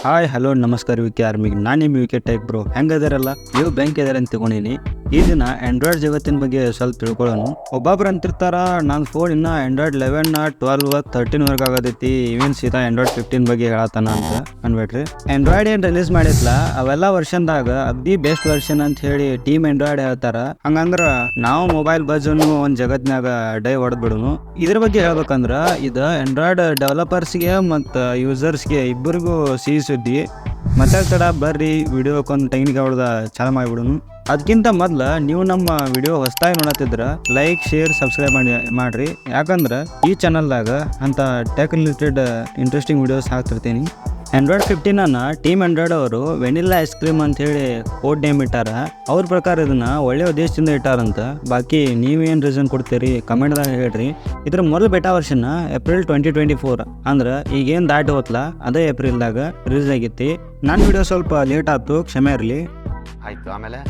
Hi hello ನಮಸ್ಕಾರ ವಿಕೆ ಆರ್ಮಿಗೆ ನಾನು ನಿಮ್ಮ ವಿಕೆ ಟೆಕ್ ಬ್ರೋ. ಹೆಂಗದಿರಲ್ಲ ನೀವು ಬ್ಯಾಂಕ್ ಇದಾರೆ ಅಂತ ತಗೊಂಡಿನಿ. ಈ ದಿನ ಆಂಡ್ರಾಯ್ಡ್ ಜಗತ್ತಿನ ಬಗ್ಗೆ ಸ್ವಲ್ಪ ತಿಳ್ಕೊಳ್ಳೋಣ. ಒಬ್ಬೊಬ್ರು ಅಂತಿರ್ತಾರ ನನ್ನ ಫೋನ್ ಇನ್ನ ಆಂಡ್ರಾಯ್ಡ್ 11 12 13 ಆಗೋದೈತಿ, ಇವನ್ ಸೀದಾ ಆಂಡ್ರಾಯ್ಡ್ 15 ಬಗ್ಗೆ ಹೇಳತ್ತಾನ ಅಂತ ಅನ್ಬೇಡ್ರಿ. ಆಂಡ್ರಾಯ್ಡ್ ಏನ್ ರಿಲೀಸ್ ಮಾಡಿತ್ಲ ಅವೆಲ್ಲ ವರ್ಷನ್ದಾಗ ಅಗ್ದಿ ಬೆಸ್ಟ್ ವರ್ಷನ್ ಅಂತ ಹೇಳಿ ಟೀಮ್ ಆಂಡ್ರಾಯ್ಡ್ ಹೇಳ್ತಾರ. ಹಂಗಂದ್ರ ನಾವು ಮೊಬೈಲ್ ಬಜ್ ಅನ್ನು ಒಂದ್ ಜಗತ್ನಾಗ ಡೈ ಹೊಡೆದ್ ಬಿಡುನು. ಇದ್ರ ಬಗ್ಗೆ ಹೇಳ್ಬೇಕಂದ್ರ ಇದು ಆಂಡ್ರಾಯ್ಡ್ ಡೆವಲಪರ್ಸ್ಗೆ ಮತ್ತು ಯೂಸರ್ಸ್ಗೆ ಇಬ್ಬರಿಗೂ ಸಿಹಿ ಸುದ್ದಿ. ಮತ್ತೆ ತಡ ಬರ್ರಿ ವಿಡಿಯೋಕ್ಕೊಂದು ಟೆಕ್ನಿಕ್ ಹೊಡೆದ ಚಾಲು ಮಾಡಿಬಿಡೋನು. ಅದಕ್ಕಿಂತ ಮೊದ್ಲು ನೀವು ನಮ್ಮ ವಿಡಿಯೋ ಹೊಸದಾಗಿ ನೋಡತ್ತಿದ್ರ ಲೈಕ್ ಶೇರ್ ಸಬ್ಸ್ಕ್ರೈಬ್ ಮಾಡ್ರಿ. ಯಾಕಂದ್ರೆ ಈ ಚಾನಲ್ದಾಗ ಅಂತ ಟೆಕ್ ರಿಲೇಟೆಡ್ ಇಂಟ್ರೆಸ್ಟಿಂಗ್ ವಿಡಿಯೋಸ್ ಹಾಕ್ತಿರ್ತೀನಿ. ಆಂಡ್ರಾಯ್ಡ್ 15 ಟೀಮ್ ಆಂಡ್ರಾಯ್ಡ್ ಅವರು ವೆನಿಲ್ಲಾ ಐಸ್ ಕ್ರೀಮ್ ಅಂತ ಹೇಳಿ ಕೋಡ್ ನೇಮ್ ಇಟ್ಟಾರ. ಅವ್ರ ಪ್ರಕಾರ ಇದನ್ನ ಒಳ್ಳೆ ಉದ್ದೇಶದಿಂದ ಇಟ್ಟಾರಂತ. ಬಾಕಿ ನೀವೇನು ರೀಸನ್ ಕೊಡ್ತೀರಿ ಕಮೆಂಟ್ದಾಗ ಹೇಳ್ರಿ. ಇದ್ರ ಮೊದಲು ಬೆಟಾ ವರ್ಷನ್ ಏಪ್ರಿಲ್ 2024 ಅಂದ್ರೆ ಈಗೇನು ದಾಟಿ ಹೋತ್ಲ ಅದೇ ಏಪ್ರಿಲ್ದಾಗ ರಿಲೀಸ್ ಆಗೈತಿ. ನನ್ನ ವಿಡಿಯೋ ಸ್ವಲ್ಪ ಲೇಟ್ ಆಯ್ತು, ಕ್ಷಮೆ ಇರಲಿ. ಆಯ್ತು. ಆಮೇಲೆ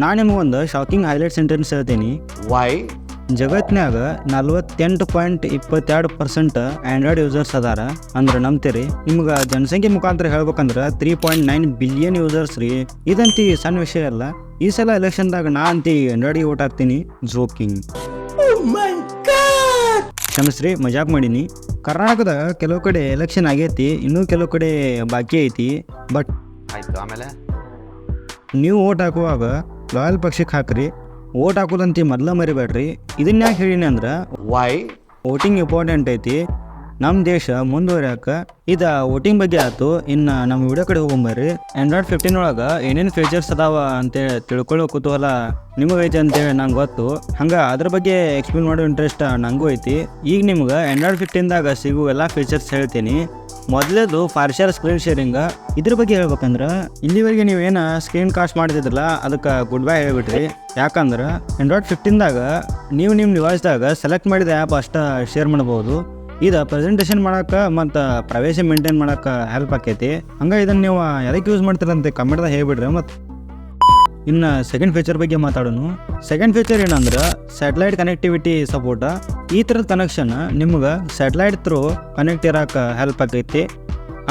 ನಾನು ನಿಮಗೊಂದು ಶಾಕಿಂಗ್ ಹೈಲೈಟ್ ಸೆಂಟೆನ್ಸ್ ಹೇಳ್ತೀನಿ. ವೈ ಜಗತ್ನ್ಯಾಗ 48.22% ಆಂಡ್ರಾಯ್ಡ್ ಯೂಸರ್ಸ್ ಅದಾರ ಅಂದ್ರೆ ನಂಬ್ತೀರಿ. ನಿಮ್ಗೆ ಜನಸಂಖ್ಯೆ ಮುಖಾಂತರ ಹೇಳ್ಬೇಕಂದ್ರೆ 3.9 ಬಿಲಿಯನ್ ಯೂಸರ್ಸ್ ರೀ. ಇದಂತಿ ಸಣ್ಣ ವಿಷಯ ಅಲ್ಲ. ಈ ಸಲ ಎಲೆಕ್ಷನ್ದಾಗ ನಾ ಅಂತಿ ಆಂಡ್ರಾಯ್ಡ್ಗೆ ಓಟ್ ಹಾಕ್ತೀನಿ. ಜೋಕಿಂಗ್, ಕ್ಷಮಿಸ್ರಿ, ಮಜಾಕ್ ಮಾಡೀನಿ. ಕರ್ನಾಟಕದಾಗ ಕೆಲವು ಕಡೆ ಎಲೆಕ್ಷನ್ ಆಗೈತಿ, ಇನ್ನೂ ಕೆಲವು ಕಡೆ ಬಾಕಿ ಐತಿ. ಬಟ್ ಆಯ್ತು. ಆಮೇಲೆ ನೀವು ಓಟ್ ಹಾಕುವಾಗ ಲಾಯಲ್ ಪಕ್ಷಕ್ಕೆ ಹಾಕ್ರಿ. ಓಟ್ ಹಾಕೋದಂತಿ ಮೊದಲ ಮರಿಬೇಡ್ರಿ. ಇದನ್ನ ಯಾಕೆ ಹೇಳಿನಿ ಅಂದ್ರೆ ವೈ ವೋಟಿಂಗ್ ಇಂಪಾರ್ಟೆಂಟ್ ಐತಿ ನಮ್ಮ ದೇಶ ಮುಂದುವರ್ಯಾಕ. ಇದು ವೋಟಿಂಗ್ ಬಗ್ಗೆ ಆಯ್ತು. ಇನ್ನು ನಮ್ಮ ವಿಡಿಯೋ ಕಡೆ ಹೋಗ್ಬರ್ರಿ. ಆಂಡ್ರಾಯ್ಡ್ 15 ಒಳಗೆ ಏನೇನು ಫೀಚರ್ಸ್ ಅದಾವ ಅಂತೇಳಿ ತಿಳ್ಕೊಳ್ಳೋ ಕುತೂಹಲ ನಿಮಗೈತಿ ಅಂತೇಳಿ ನಂಗೆ ಗೊತ್ತು. ಹಂಗೆ ಅದ್ರ ಬಗ್ಗೆ ಎಕ್ಸ್ಪ್ಲೇನ್ ಮಾಡೋ ಇಂಟ್ರೆಸ್ಟ್ ನನಗೂ ಐತಿ. ಈಗ ನಿಮ್ಗೆ ಆಂಡ್ರಾಯ್ಡ್ 15ದಾಗ ಸಿಗೋ ಎಲ್ಲ ಫೀಚರ್ಸ್ ಹೇಳ್ತೀನಿ. ಮೊದಲೇದು ಪಾರ್ಷಿಯಲ್ ಸ್ಕ್ರೀನ್ ಶೇರಿಂಗ್. ಇದ್ರ ಬಗ್ಗೆ ಹೇಳ್ಬೇಕಂದ್ರೆ ಇಲ್ಲಿವರೆಗೆ ನೀವೇನು ಸ್ಕ್ರೀನ್ ಕಾಸ್ಟ್ ಮಾಡ್ತಿದ್ರಲ್ಲ ಅದಕ್ಕೆ ಗುಡ್ ಬೈ ಹೇಳ್ಬಿಟ್ರಿ. ಯಾಕಂದ್ರೆ ಆಂಡ್ರಾಯ್ಡ್ 15ದಾಗ ನೀವು ನಿಮ್ಮ ಡಿವೈಸ್ದಾಗ ಸೆಲೆಕ್ಟ್ ಮಾಡಿದ ಆ್ಯಪ್ ಅಷ್ಟೇ ಶೇರ್ ಮಾಡ್ಬೋದು. ಇದು ಪ್ರೆಸೆಂಟೇಷನ್ ಮಾಡೋಕೆ ಮತ್ತು ಪ್ರೈವೇಸಿ ಮೇಂಟೈನ್ ಮಾಡೋಕೆ ಹೆಲ್ಪ್ ಆಕೈತಿ. ಹಂಗೆ ಇದನ್ನು ನೀವು ಎದಕ್ಕೆ ಯೂಸ್ ಮಾಡ್ತೀರಂತೆ ಕಮೆಂಟ್ದಾಗ ಹೇಳ್ಬಿಡ್ರಿ. ಮತ್ತು ಇನ್ನು ಸೆಕೆಂಡ್ ಫೀಚರ್ ಬಗ್ಗೆ ಮಾತಾಡೋಣ. ಸೆಕೆಂಡ್ ಫೀಚರ್ ಏನಂದ್ರೆ ಸ್ಯಾಟಲೈಟ್ ಕನೆಕ್ಟಿವಿಟಿ ಸಪೋರ್ಟ. ಈ ಥರದ ಕನೆಕ್ಷನ್ ನಿಮ್ಗೆ ಸ್ಯಾಟಲೈಟ್ ಥ್ರೂ ಕನೆಕ್ಟ್ ಇರೋಕೆ ಹೆಲ್ಪ್ ಆಕೈತಿ.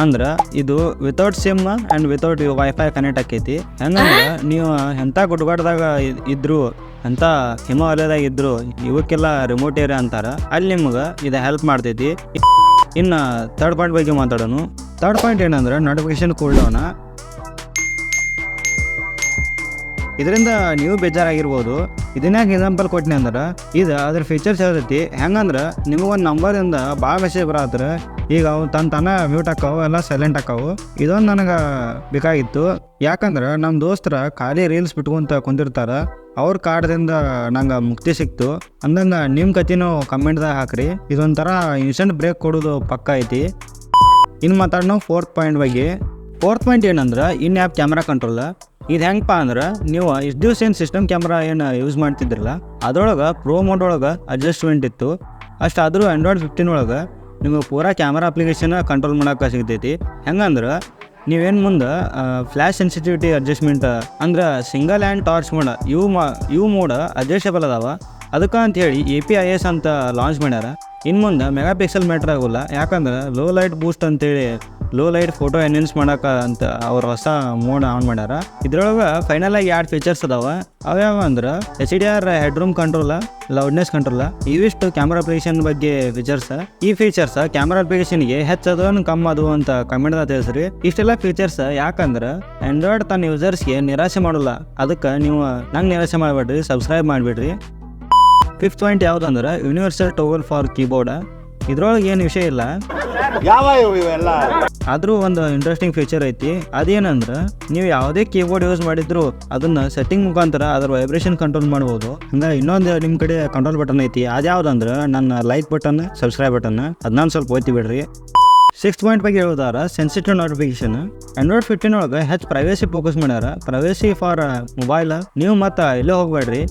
ಅಂದ್ರೆ ಇದು without sim and without wifi connect ಆಕೈತಿ. ಹೆಂಗಂದ್ರೆ ನೀವು ಎಂಥ ಗುಡ್ಗಾಡ್ದಾಗ ಇದ್ರು, ಎಂಥ ಹಿಮಾಲಯದಾಗ ಇದ್ರು, ಇವಕ್ಕೆಲ್ಲ ರಿಮೋಟ್ ಏರಿಯಾ ಅಂತಾರೆ, ಅಲ್ಲಿ ನಿಮ್ಗೆ ಇದು ಹೆಲ್ಪ್ ಮಾಡ್ತೈತಿ. ಇನ್ನು ಥರ್ಡ್ ಪಾಯಿಂಟ್ ಬಗ್ಗೆ ಮಾತಾಡೋಣ. ಥರ್ಡ್ ಪಾಯಿಂಟ್ ಏನಂದ್ರೆ ನೋಟಿಫಿಕೇಶನ್ ಕೂಲ್ ಡೌನ್. ಇದರಿಂದ ನೀವು ಬೇಜಾರಾಗಿರ್ಬೋದು. ಇದನ್ಯಾಕೆ ಎಕ್ಸಾಂಪಲ್ ಕೊಟ್ಟಿನಿ ಅಂದ್ರೆ ಇದು ಅದ್ರ ಫೀಚರ್ಸ್ ಹೇಳ್ತೈತಿ. ಹೆಂಗಂದ್ರೆ ನಿಮಗೊಂದು ನಂಬರಿಂದ ಭಾಳ ಮೆಸೇಜ್ ಬರತ್ತರ. ಈಗ ಅವು ತನ್ನ ಮ್ಯೂಟ್ ಹಾಕಾವು, ಎಲ್ಲ ಸೈಲೆಂಟ್ ಹಾಕಾವು. ಇದೊಂದು ನನಗೆ ಬೇಕಾಗಿತ್ತು. ಯಾಕಂದ್ರೆ ನಮ್ಮ ದೋಸ್ತರ ಖಾಲಿ ರೀಲ್ಸ್ ಬಿಟ್ಕೊಂತ ಕುಂದಿರ್ತಾರ. ಅವ್ರ ಕಾರ್ಡ್ದಿಂದ ನಂಗೆ ಮುಕ್ತಿ ಸಿಕ್ತು ಅಂದಂಗೆ ನಿಮ್ಮ ಕತಿನೂ ಕಮೆಂಟ್ದಾಗ ಹಾಕ್ರಿ. ಇದೊಂಥರ ಇನ್ಸ್ಟೆಂಟ್ ಬ್ರೇಕ್ ಕೊಡೋದು ಪಕ್ಕ ಐತಿ. ಇನ್ನು ಮಾತಾಡೋಣ ಫೋರ್ತ್ ಪಾಯಿಂಟ್ ಬಗ್ಗೆ. ಫೋರ್ತ್ ಪಾಯಿಂಟ್ ಏನಂದ್ರೆ ಇನ್ ಆ್ಯಪ್ ಕ್ಯಾಮ್ರಾ ಕಂಟ್ರೋಲ್. ಇದು ಹೆಂಗಪ್ಪ ಅಂದ್ರೆ ನೀವು ಇಷ್ಟು ದಿವಸ ಏನು ಸಿಸ್ಟಮ್ ಕ್ಯಾಮ್ರಾ ಏನು ಯೂಸ್ ಮಾಡ್ತಿದ್ರಲ್ಲ ಅದ್ರೊಳಗೆ ಪ್ರೋ ಮೋಡ್ ಒಳಗೆ ಅಡ್ಜಸ್ಟ್ಮೆಂಟ್ ಇತ್ತು. ಅಷ್ಟಾದರೂ ಆಂಡ್ರಾಯ್ಡ್ 15 ಒಳಗೆ ನಿಮಗೆ ಪೂರಾ ಕ್ಯಾಮ್ರಾ ಅಪ್ಲಿಕೇಶನ್ ಕಂಟ್ರೋಲ್ ಮಾಡೋಕೆ ಸಿಗ್ತೈತಿ. ಹೆಂಗಂದ್ರೆ ನೀವೇನು ಮುಂದೆ ಫ್ಲ್ಯಾಶ್ ಸೆನ್ಸಿಟಿವಿಟಿ ಅಡ್ಜಸ್ಟ್ಮೆಂಟ್ ಅಂದ್ರೆ ಸಿಂಗಲ್ ಆ್ಯಂಡ್ ಟಾರ್ಚ್ ಮೋಡ್ ಇವು ಮೋಡ್ ಅಡ್ಜಸ್ಟಬಲ್ ಅದಾವ. ಅದಕ್ಕೆ ಅಂಥೇಳಿ APIS ಅಂತ ಲಾಂಚ್ ಮಾಡ್ಯಾರ. ಇನ್ನು ಮುಂದೆ ಮೆಗಾ ಪಿಕ್ಸೆಲ್ ಮ್ಯಾಟ್ರ್ ಆಗೋಲ್ಲ. ಯಾಕಂದ್ರೆ ಲೋ ಲೈಟ್ ಬೂಸ್ಟ್ ಅಂತೇಳಿ ಲೋ ಲೈಟ್ ಫೋಟೋ ಎನ್ಹಾನ್ಸ್ ಮಾಡೋಕೆ ಅಂತ ಅವ್ರು ಹೊಸ ಮೋಡ್ ಆನ್ ಮಾಡ್ಯಾರ. ಇದ್ರೊಳಗೆ ಫೈನಲಾಗಿ 2 ಫೀಚರ್ಸ್ ಅದಾವ. ಅವ್ಯಾವ ಅಂದ್ರೆ HDR ಹೆಡ್ರೂಮ್ ಕಂಟ್ರೋಲ, ಲೌಡ್ನೆಸ್ ಕಂಟ್ರೋಲ. ಇವಿಷ್ಟು ಕ್ಯಾಮ್ರಾ ಅಪ್ಲಿಕೇಶನ್ ಬಗ್ಗೆ ಫೀಚರ್ಸ್. ಈ ಫೀಚರ್ಸ್ ಕ್ಯಾಮ್ರಾ ಅಪ್ಲಿಕೇಶನ್ಗೆ ಹೆಚ್ಚದು ಕಮ್ಮಿ ಅದು ಅಂತ ಕಮೆಂಟ್ದಾಗ ತಿಳಿಸ್ರಿ. ಇಷ್ಟೆಲ್ಲ ಫೀಚರ್ಸ್ ಯಾಕಂದ್ರೆ ಆಂಡ್ರಾಯ್ಡ್ ತನ್ನ ಯೂಸರ್ಸ್ಗೆ ನಿರಾಸೆ ಮಾಡೋಲ್ಲ. ಅದಕ್ಕೆ ನೀವು ನಂಗೆ ನಿರಾಸೆ ಮಾಡಬೇಡ್ರಿ, ಸಬ್ಸ್ಕ್ರೈಬ್ ಮಾಡಿಬಿಡ್ರಿ. ಫಿಫ್ತ್ ಪಾಯಿಂಟ್ ಯಾವುದಂದ್ರೆ ಯೂನಿವರ್ಸಲ್ ಟೋಗಲ್ ಫಾರ್ ಕೀಬೋರ್ಡ್. ಇದ್ರೊಳಗೆ ಏನು ವಿಷಯ ಇಲ್ಲ, ಆದರೂ ಒಂದು ಇಂಟ್ರೆಸ್ಟಿಂಗ್ ಫೀಚರ್ ಐತಿ. ಅದೇನಂದ್ರೆ ನೀವು ಯಾವುದೇ ಕೀಬೋರ್ಡ್ ಯೂಸ್ ಮಾಡಿದ್ರು ಅದನ್ನು ಸೆಟ್ಟಿಂಗ್ ಮುಖಾಂತರ ಅದರ ವೈಬ್ರೇಷನ್ ಕಂಟ್ರೋಲ್ ಮಾಡ್ಬೋದು. ಹಂಗೆ ಇನ್ನೊಂದು ನಿಮ್ಮ ಕಡೆ ಕಂಟ್ರೋಲ್ ಬಟನ್ ಐತಿ. ಅದ್ಯಾವುದಂದ್ರೆ ನನ್ನ ಲೈಕ್ ಬಟನ್, ಸಬ್ಸ್ಕ್ರೈಬ್ ಬಟನ್. ಅದನ್ನ ಸ್ವಲ್ಪ ಓದ್ತಿ ಬಿಡ್ರಿ. ಸಿಕ್ಸ್ತ್ ಪಾಯಿಂಟ್ ಬಗ್ಗೆ ಹೇಳೋದಾರ ಸೆನ್ಸಿಟಿವ್ ನೋಟಿಫಿಕೇಶನ್. ಆಂಡ್ರಾಯ್ಡ್ 15 ಒಳಗೆ ಹೆಚ್ಚು ಪ್ರೈವೇಸಿ ಫೋಕಸ್ ಮಾಡ್ಯಾರ. Privacy for mobile. ನೀವು ಮತ್ತು ಇಲ್ಲೇ ಹೋಗ್ಬೇಡ್ರಿ.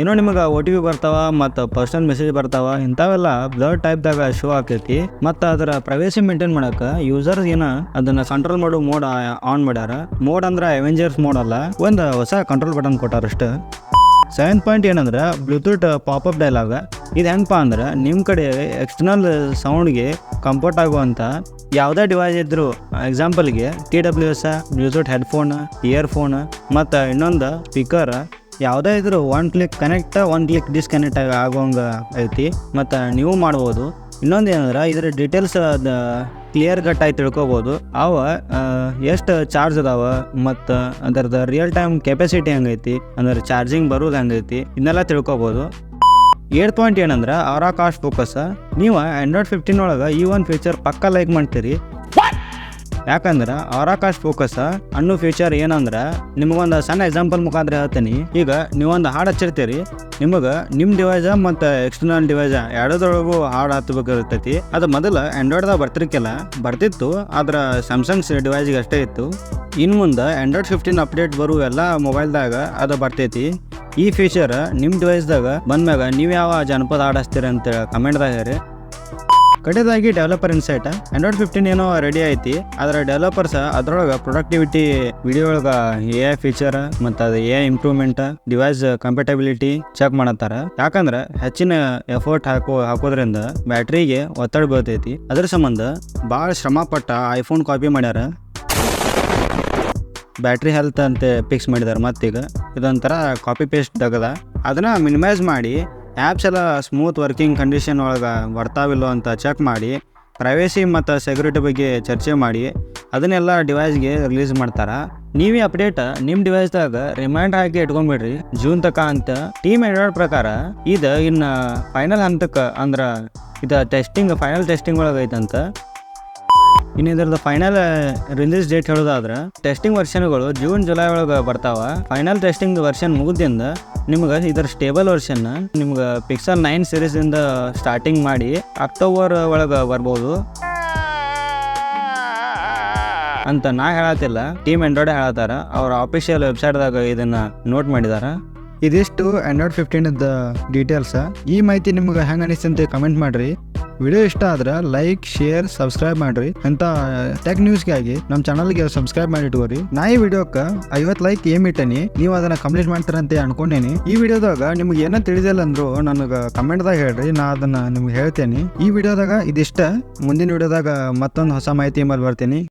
ಇನ್ನೂ ನಿಮಗೆ OTP ಬರ್ತಾವ ಮತ್ತು ಪರ್ಸನಲ್ ಮೆಸೇಜ್ ಬರ್ತಾವ. ಇಂಥವೆಲ್ಲ ಬ್ಲರ್ ಟೈಪ್ದಾಗ ಶೋ ಆಕೈತಿ. ಮತ್ತು ಅದರ ಪ್ರೈವೇಸಿ ಮೇಂಟೈನ್ ಮಾಡೋಕೆ ಯೂಸರ್ಸ್ ಅದನ್ನು ಕಂಟ್ರೋಲ್ ಮಾಡೋ ಮೋಡ್ ಆನ್ ಮಾಡ್ಯಾರ. ಮೋಡ್ ಅಂದ್ರೆ ಅವೆಂಜರ್ಸ್ ಮೋಡ್ ಅಲ್ಲ, ಒಂದು ಹೊಸ ಕಂಟ್ರೋಲ್ ಬಟನ್ ಕೊಟ್ಟಾರಷ್ಟೇ. 7th ಪಾಯಿಂಟ್ ಏನಂದ್ರೆ ಬ್ಲೂಟೂತ್ ಪಾಪಪ್ ಡೈಲಾಗ್. ಇದು ಹೆಂಗಪ್ಪ ಅಂದ್ರೆ ನಿಮ್ಮ ಕಡೆ ಎಕ್ಸ್ಟರ್ನಲ್ ಸೌಂಡ್ಗೆ ಕಂಫರ್ಟ್ ಆಗುವಂಥ ಯಾವುದೇ ಡಿವೈಸ್ ಇದ್ದರೂ ಎಕ್ಸಾಂಪಲ್ಗೆ TWS, ಬ್ಲೂಟೂತ್ ಹೆಡ್ಫೋನ್, ಇಯರ್ಫೋನ್ ಮತ್ತು ಇನ್ನೊಂದು ಸ್ಪೀಕರ್ ಯಾವುದೇ ಇದ್ರೂ 1 ಕ್ಲಿಕ್ ಕನೆಕ್ಟ್ 1 ಕ್ಲಿಕ್ ಡಿಸ್ಕನೆಕ್ಟ್ ಆಗೋಂಗೆ ಐತಿ. ಮತ್ತು ನೀವು ಮಾಡ್ಬೋದು. ಇನ್ನೊಂದು ಏನಂದ್ರೆ ಇದರ ಡೀಟೇಲ್ಸ್ ಕ್ಲಿಯರ್ ಕಟ್ಟಾಗಿ ತಿಳ್ಕೊಬೋದು. ಅವ ಎಷ್ಟು ಚಾರ್ಜ್ ಅದಾವ ಮತ್ತು ಅದರದ್ದು ರಿಯಲ್ ಟೈಮ್ ಕೆಪಾಸಿಟಿ ಹೆಂಗೈತಿ, ಅಂದ್ರೆ ಚಾರ್ಜಿಂಗ್ ಬರೋದು ಹೆಂಗೈತಿ, ಇದನ್ನೆಲ್ಲ ತಿಳ್ಕೊಬೋದು. 8th ಪಾಯಿಂಟ್ ಏನಂದ್ರೆ ಆರಾ ಕಾಸ್ಟ್ ಫೋಕಸ್. ನೀವು Android 15 ಒಳಗೆ ಈ ಒಂದು ಫೀಚರ್ ಪಕ್ಕ ಲೈಕ್ ಮಾಡ್ತೀರಿ. ಯಾಕಂದ್ರೆ ಆರಾ ಕಾಸ್ಟ್ ಫೋಕಸ್ ಅನ್ನೋ ಫೀಚರ್ ಏನಂದ್ರೆ ನಿಮಗೊಂದು ಸಣ್ಣ ಎಕ್ಸಾಂಪಲ್ ಮುಖಾಂತರ ಹೇಳ್ತೀನಿ. ಈಗ ನೀವೊಂದು ಹಾಡು ಹಚ್ಚಿರ್ತೀರಿ, ನಿಮಗೆ ನಿಮ್ಮ ಡಿವೈಸ ಮತ್ತು ಎಕ್ಸ್ಟರ್ನಲ್ ಡಿವೈಸ ಎರಡರೊಳಗೂ ಹಾಡು ಹತ್ತಬೇಕಿರ್ತೈತಿ. ಅದು ಮೊದಲು ಆ್ಯಂಡ್ರಾಯ್ಡ್ದಾಗ ಬರ್ತಿತ್ತು, ಆದ್ರೆ ಸ್ಯಾಮ್ಸಂಗ್ ಡಿವೈಸ್ಗೆ ಅಷ್ಟೇ ಇತ್ತು. ಇನ್ನು ಮುಂದೆ Android 15 ಅಪ್ಡೇಟ್ ಬರೋ ಎಲ್ಲ ಮೊಬೈಲ್ದಾಗ ಅದು ಬರ್ತೈತಿ. ಈ ಫೀಚರ್ ನಿಮ್ಮ ಡಿವೈಸ್ದಾಗ ಬಂದ್ಮ್ಯಾಗ ನೀವು ಯಾವ ಜನಪದ ಹಾಡು ಹಚ್ತೀರಿ ಅಂತ ಕಮೆಂಟ್ದಾಗ ಹೇಳಿ. ಕಡೆದಾಗಿ ಡೆವಲಪರ್ ಇನ್ಸೈಟ್. Android 15 ಏನೋ ರೆಡಿ ಐತಿ, ಆದರೆ ಡೆವಲಪರ್ಸ್ ಅದರೊಳಗೆ ಪ್ರೊಡಕ್ಟಿವಿಟಿ, ವಿಡಿಯೋ ಒಳಗೆ AI ಫೀಚರ್ ಮತ್ತು ಅದು AI ಇಂಪ್ರೂವ್ಮೆಂಟ್, ಡಿವೈಸ್ ಕಂಪೇಟಬಿಲಿಟಿ ಚೆಕ್ ಮಾಡತ್ತಾರ. ಯಾಕಂದ್ರೆ ಹೆಚ್ಚಿನ ಎಫರ್ಟ್ ಹಾಕೋದ್ರಿಂದ ಬ್ಯಾಟ್ರಿಗೆ ಒತ್ತಡ ಬೀಳ್ತೈತಿ. ಅದ್ರ ಸಂಬಂಧ ಭಾಳ ಶ್ರಮಪಟ್ಟ ಐಫೋನ್ ಕಾಪಿ ಮಾಡ್ಯಾರ. ಬ್ಯಾಟ್ರಿ ಹೆಲ್ತ್ ಅಂತ ಫಿಕ್ಸ್ ಮಾಡಿದ್ದಾರೆ. ಮತ್ತೀಗ ಇದೊಂಥರ ಕಾಪಿ ಪೇಸ್ಟ್ ತಗದ ಅದನ್ನು ಮಿನಿಮೈಸ್ ಮಾಡಿ ಆ್ಯಪ್ಸ್ ಎಲ್ಲ ಸ್ಮೂತ್ ವರ್ಕಿಂಗ್ ಕಂಡೀಷನ್ ಒಳಗೆ ಬರ್ತಾವಿಲ್ಲೋ ಅಂತ ಚೆಕ್ ಮಾಡಿ, ಪ್ರೈವೇಸಿ ಮತ್ತು ಸೆಕ್ಯೂರಿಟಿ ಬಗ್ಗೆ ಚರ್ಚೆ ಮಾಡಿ ಅದನ್ನೆಲ್ಲ ಡಿವೈಸ್ಗೆ ರಿಲೀಸ್ ಮಾಡ್ತಾರೆ. ನೀವೇ ಅಪ್ಡೇಟ್ ನಿಮ್ಮ ಡಿವೈಸ್ದಾಗ ರಿಮೈಂಡರ್ ಹಾಕಿ ಇಟ್ಕೊಂಡ್ಬಿಡ್ರಿ ಜೂನ್ ತನಕ ಅಂತ. ಟೀಮ್ ಆಂಡ್ರಾಯ್ಡ್ ಪ್ರಕಾರ ಇದು ಇನ್ನು ಫೈನಲ್ ಹಂತಕ್ಕೆ ಅಂದ್ರೆ ಇದು ಫೈನಲ್ ಟೆಸ್ಟಿಂಗ್ ಒಳಗೆ ಐತಂತ. ಇನ್ನು ಇದರದ್ದು ಫೈನಲ್ ರಿಲೀಸ್ ಡೇಟ್ ಹೇಳೋದಾದ್ರೆ ಟೆಸ್ಟಿಂಗ್ ವರ್ಷನ್ಗಳು ಜೂನ್ ಜುಲೈ ಒಳಗೆ ಬರ್ತಾವ. ಫೈನಲ್ ಟೆಸ್ಟಿಂಗ್ ವರ್ಷನ್ ಮುಗಿದಿಂದ ನಿಮ್ಗೆ ಇದರ ಸ್ಟೇಬಲ್ ವರ್ಷನ್ ನಿಮ್ಗೆ ಪಿಕ್ಸೆಲ್ 9 ಸೀರೀಸಿಂದ ಸ್ಟಾರ್ಟಿಂಗ್ ಮಾಡಿ ಅಕ್ಟೋಬರ್ ಒಳಗೆ ಬರ್ಬೋದು ಅಂತ ನಾ ಹೇಳತ್ತಿಲ್ಲ, ಟೀಮ್ ಆಂಡ್ರಾಯ್ಡ್ ಹೇಳತ್ತಾರ. ಅವ್ರ ಆಫಿಷಿಯಲ್ ವೆಬ್ಸೈಟ್ದಾಗ ಇದನ್ನು ನೋಟ್ ಮಾಡಿದಾರ. ಇದಿಷ್ಟು Android 15 ಡೀಟೇಲ್ಸ್. ಈ ಮಾಹಿತಿ ನಿಮ್ಗೆ ಹೆಂಗೆ ಅನಿಸ್ತಂತೆ ಕಮೆಂಟ್ ಮಾಡಿರಿ. ವಿಡಿಯೋ ಇಷ್ಟ ಆದ್ರೆ ಲೈಕ್, ಶೇರ್, ಸಬ್ಸ್ಕ್ರೈಬ್ ಮಾಡಿರಿ. ಅಂತ ಟೆಕ್ ನ್ಯೂಸ್ಗಾಗಿ ನಮ್ಮ ಚಾನಲ್ಗೆ ಸಬ್ಸ್ಕ್ರೈಬ್ ಮಾಡಿ ಇಟ್ಕೋರಿ. ನಾ ಈ ವಿಡಿಯೋಕ್ಕೆ 50 ಲೈಕ್ ಏಮ್ ಇಟ್ಟೇನಿ, ನೀವು ಅದನ್ನು ಕಂಪ್ಲೀಟ್ ಮಾಡ್ತಾರಂತೆ ಅನ್ಕೊಂಡೇನಿ. ಈ ವಿಡಿಯೋದಾಗ ನಿಮ್ಗೆ ಏನೋ ತಿಳಿದಿಲ್ಲ ಅಂದ್ರು ನನಗೆ ಕಮೆಂಟ್ದಾಗ ಹೇಳ್ರಿ, ನಾ ಅದನ್ನು ನಿಮ್ಗೆ ಹೇಳ್ತೇನೆ. ಈ ವಿಡಿಯೋದಾಗ ಇದಿಷ್ಟ. ಮುಂದಿನ ವಿಡಿಯೋದಾಗ ಮತ್ತೊಂದು ಹೊಸ ಮಾಹಿತಿ ಮೇಲೆ ಬರ್ತೀನಿ.